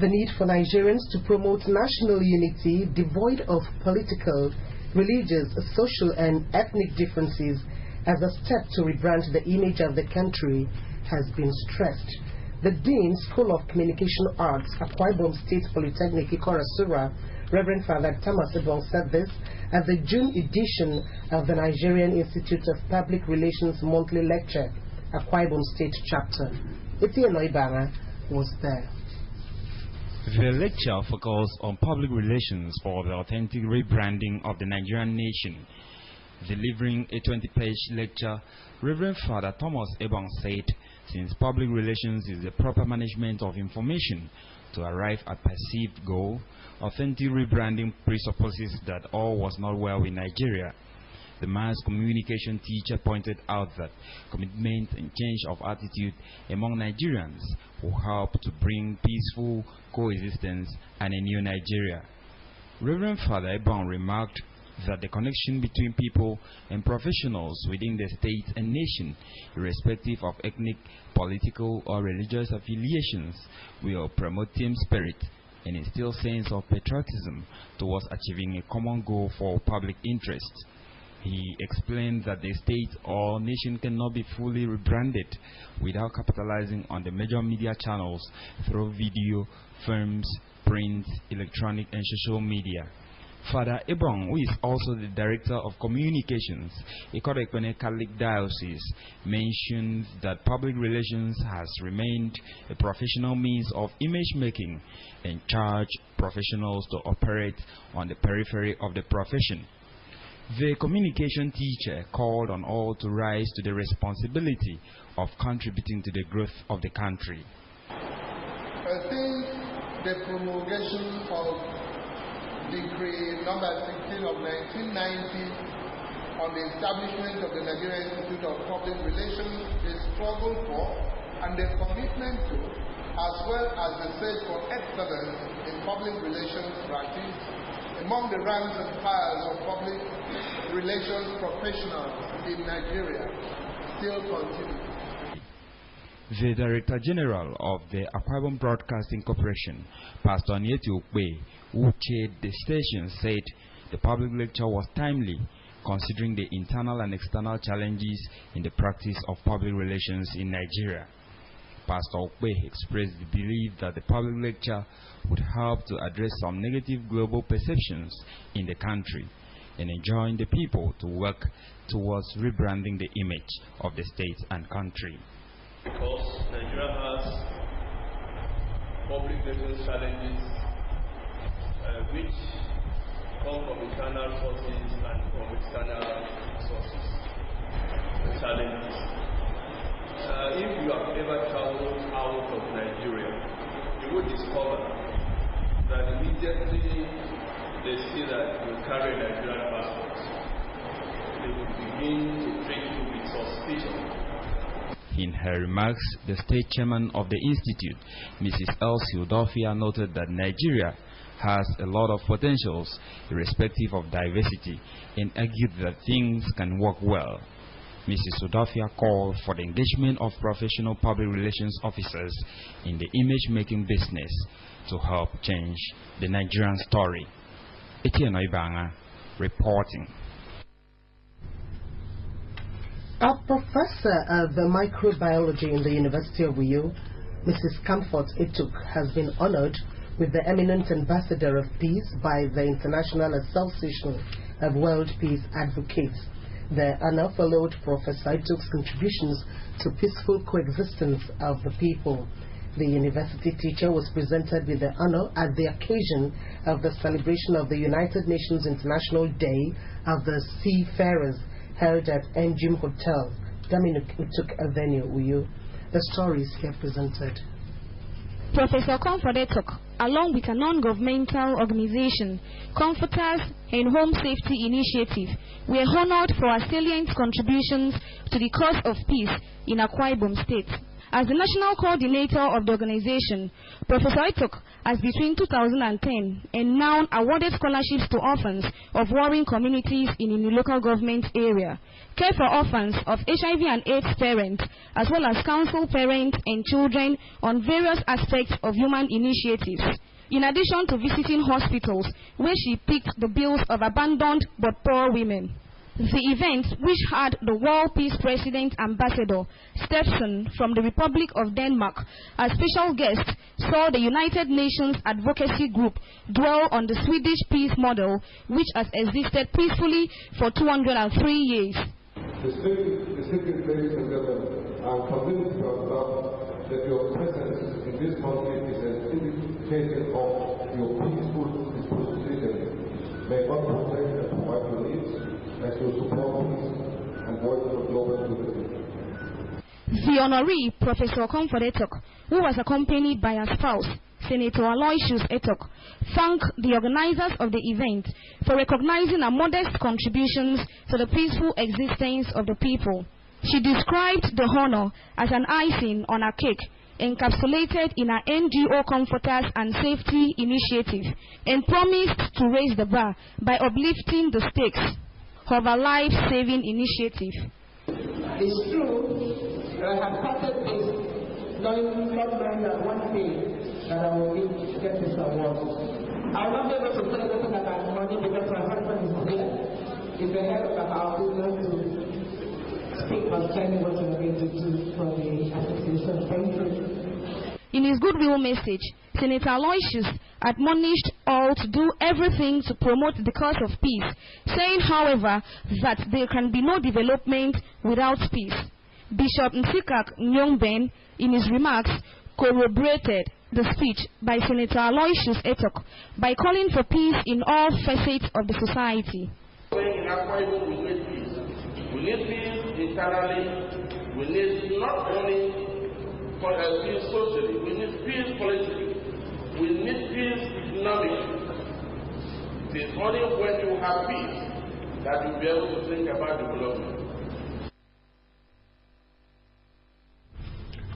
the need for Nigerians to promote national unity devoid of political, religious, social and ethnic differences as a step to rebrand the image of the country has been stressed. The Dean, School of Communication Arts, Akwa Ibom State Polytechnic, Ikora-Sura, Reverend Father Thomas Ebong said this at the June edition of the Nigerian Institute of Public Relations Monthly Lecture, Akwa Ibom State Chapter. Etienne Oibanga was there. The lecture focused on public relations for the authentic rebranding of the Nigerian nation. Delivering a 20-page lecture, Reverend Father Thomas Ebong said, since public relations is the proper management of information to arrive at perceived goal, authentic rebranding presupposes that all was not well in Nigeria. The mass communication teacher pointed out that commitment and change of attitude among Nigerians will help to bring peaceful coexistence and a new Nigeria. Reverend Father Ebong remarked that the connection between people and professionals within the state and nation, irrespective of ethnic, political or religious affiliations, will promote team spirit and instill sense of patriotism towards achieving a common goal for public interest. He explained that the state or nation cannot be fully rebranded without capitalizing on the major media channels through video, films, print, electronic and social media. Father Ebong, who is also the Director of Communications, Ikoro-Ekpene Catholic Diocese, mentioned that public relations has remained a professional means of image making and charged professionals to operate on the periphery of the profession. The communication teacher called on all to rise to the responsibility of contributing to the growth of the country. I think the promulgation of Decree number 16 of 1990 on the establishment of the Nigerian Institute of Public Relations, the struggle for and the commitment to, as well as the search for excellence in public relations practice among the ranks and files of public relations professionals in Nigeria still continues. The Director General of the Akwa Ibom Broadcasting Corporation, Pastor Onyeti Okpe, who chaired the station, said the public lecture was timely, considering the internal and external challenges in the practice of public relations in Nigeria. Pastor Okpe expressed the belief that the public lecture would help to address some negative global perceptions in the country and enjoin the people to work towards rebranding the image of the state and country. Because Nigeria has public relations challenges which come from internal sources and from external sources. The challenges. If you have ever traveled out of Nigeria, you will discover that immediately they see that you carry Nigerian passports, they will begin to treat you with suspicion. In her remarks, the state chairman of the institute, Mrs. Elsie Udofia, noted that Nigeria has a lot of potentials irrespective of diversity and argued that things can work well. Mrs. Udofia called for the engagement of professional public relations officers in the image-making business to help change the Nigerian story. Etienne Oibanga reporting. A professor of microbiology in the University of Uyo, Mrs. Comfort Etuk, has been honored with the Eminent Ambassador of Peace by the International Association of World Peace Advocates. The honor followed Professor Etuk's contributions to peaceful coexistence of the people. The university teacher was presented with the honor at the occasion of the celebration of the United Nations International Day of the Seafarers, held at Njim Hotel, Daminuk Utuk Avenue, Uyo. The story is here presented. Professor Comfort Etuk, along with a non-governmental organization, Comforters and Home Safety Initiative, were honored for our salient contributions to the cause of peace in Akwa Ibom State. As the national coordinator of the organization, Professor Etuk as between 2010 and now awarded scholarships to orphans of warring communities in the local government area, care for orphans of HIV and AIDS parents, as well as counsel parents and children on various aspects of human initiatives. In addition to visiting hospitals, where she picked the bills of abandoned but poor women. The event, which had the World Peace President Ambassador Steffensen from the Republic of Denmark as special guest, saw the United Nations Advocacy Group dwell on the Swedish peace model, which has existed peacefully for 203 years. Distinguished ladies and gentlemen, I am convinced that your presence in this country is an indication of your peaceful disposition. May God protect and provide your needs as you support peace and voice of global unity. The honoree, Professor Comfort Etok, who was accompanied by her spouse, Senator Aloysius Etok, thanked the organizers of the event for recognizing her modest contributions to the peaceful existence of the people. She described the honor as an icing on her cake, encapsulated in her NGO Comforters and Safety Initiative, and promised to raise the bar by uplifting the stakes of her life-saving initiative. It's true that I have started this not knowing that one day that I will get this award. I will not be able to tell everything that I'm money because my husband is there. He's the head of the house. He's going to speak concerning what we're going to do for the association. Thank you. In his goodwill message, Senator Aloysius admonished all to do everything to promote the cause of peace, saying, however, that there can be no development without peace. Bishop Nsikak Nyongben, in his remarks, corroborated the speech by Senator Aloysius Etok by calling for peace in all facets of the society. In Akwa Ibom, we need peace. We need peace internally. We need not only peace socially, we need peace politically. We need peace economically. It is only when you have peace that you'll be able to think about development.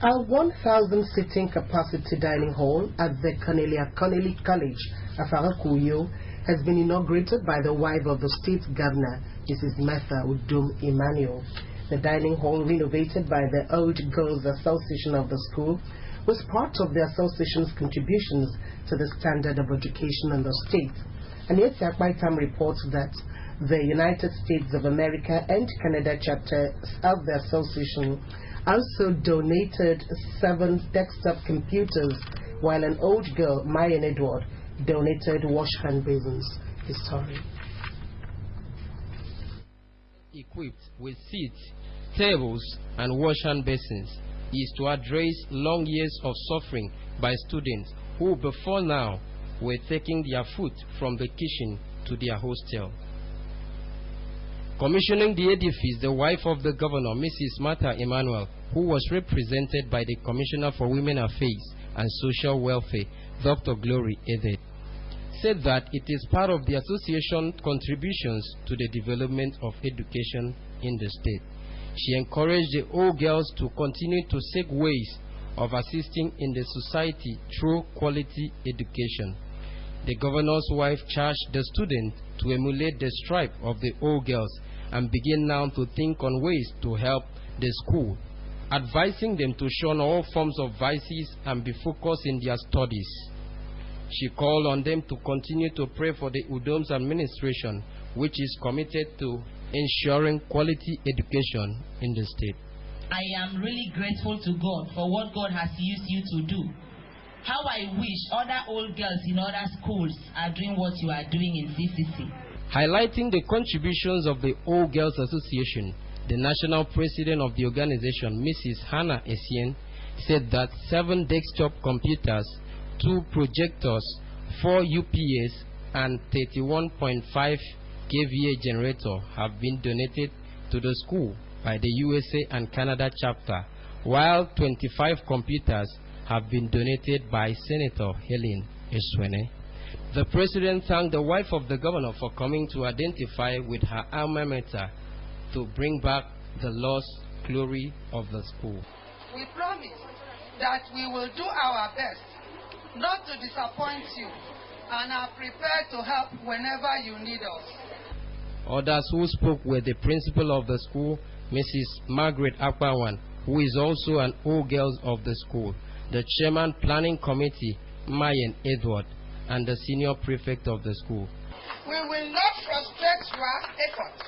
Our 1,000-seating capacity dining hall at the Cornelia Connolly College, Afarakuyo, has been inaugurated by the wife of the state governor, Mrs. Martha Udum Emmanuel. The dining hall, renovated by the Old Girls Association of the school, was part of the association's contributions to the standard of education in the state. And yet, Akbaitam reports that the United States of America and Canada chapters of the association also donated 7 desktop computers, while an old girl, Mayan Edward, donated wash hand basins. His story. Equipped with seats, tables, and wash hand basins is to address long years of suffering by students who before now were taking their food from the kitchen to their hostel. Commissioning the edifice, the wife of the governor, Mrs. Martha Emmanuel, who was represented by the Commissioner for Women Affairs and Social Welfare, Dr. Glory Edet, said that it is part of the association's contributions to the development of education in the state. She encouraged the old girls to continue to seek ways of assisting in the society through quality education. The governor's wife charged the students to emulate the stripe of the old girls and begin now to think on ways to help the school, advising them to shun all forms of vices and be focused in their studies. She called on them to continue to pray for the Udom's administration, which is committed to ensuring quality education in the state. I am really grateful to God for what God has used you to do. How I wish other old girls in other schools are doing what you are doing in CCC. Highlighting the contributions of the Old Girls Association, the national president of the organization, Mrs. Hannah Essien, said that 7 desktop computers, 2 projectors, 4 UPS, and 31.5 kVA generator have been donated to the school by the USA and Canada chapter, while 25 computers have been donated by Senator Helen Eswene. The president thanked the wife of the governor for coming to identify with her alma mater to bring back the lost glory of the school. We promise that we will do our best not to disappoint you, and are prepared to help whenever you need us. Others who spoke were the principal of the school, Mrs. Margaret Akpawan, who is also an old girl of the school, the chairman planning committee, Mayen Edward, and the senior prefect of the school. We will not frustrate your efforts.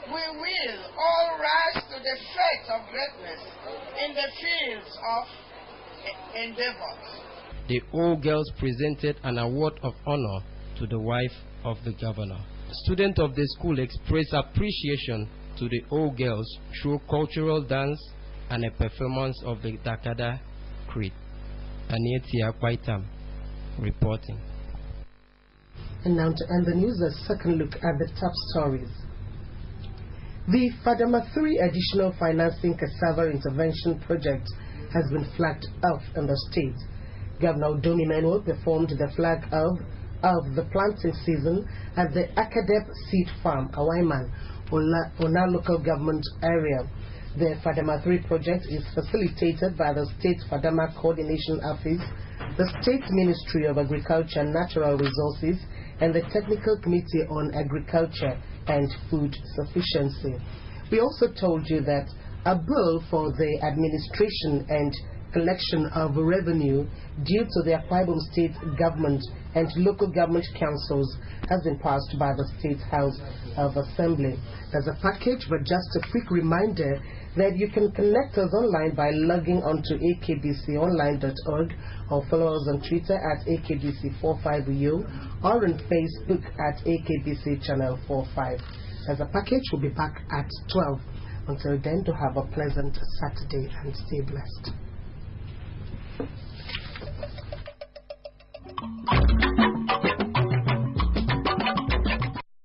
We will all rise to the fate of greatness in the fields of endeavors. The old girls presented an award of honor to the wife of the governor. Students of the school expressed appreciation to the old girls through cultural dance and a performance of the Dakada Creed. Anietia Kwaitam reporting. And now to end the news, a second look at the top stories. The Fadama 3 additional financing cassava intervention project has been flagged off in the state. Governor Domi Manuel performed the flag of the planting season at the Akadep Seed Farm, Awaiman, Ona local government area. The Fadama 3 project is facilitated by the State Fadama Coordination Office, the State Ministry of Agriculture and Natural Resources, and the Technical Committee on Agriculture and Food Sufficiency. We also told you that a bill for the administration and collection of revenue due to the Akwa Ibom State Government and local government councils has been passed by the State House of Assembly. There's a package, but just a quick reminder that you can connect us online by logging onto akbconline.org or follow us on Twitter at akbc45u or on Facebook at akbc channel 45. As a package, we'll be back at 12. Until then, do have a pleasant Saturday and stay blessed.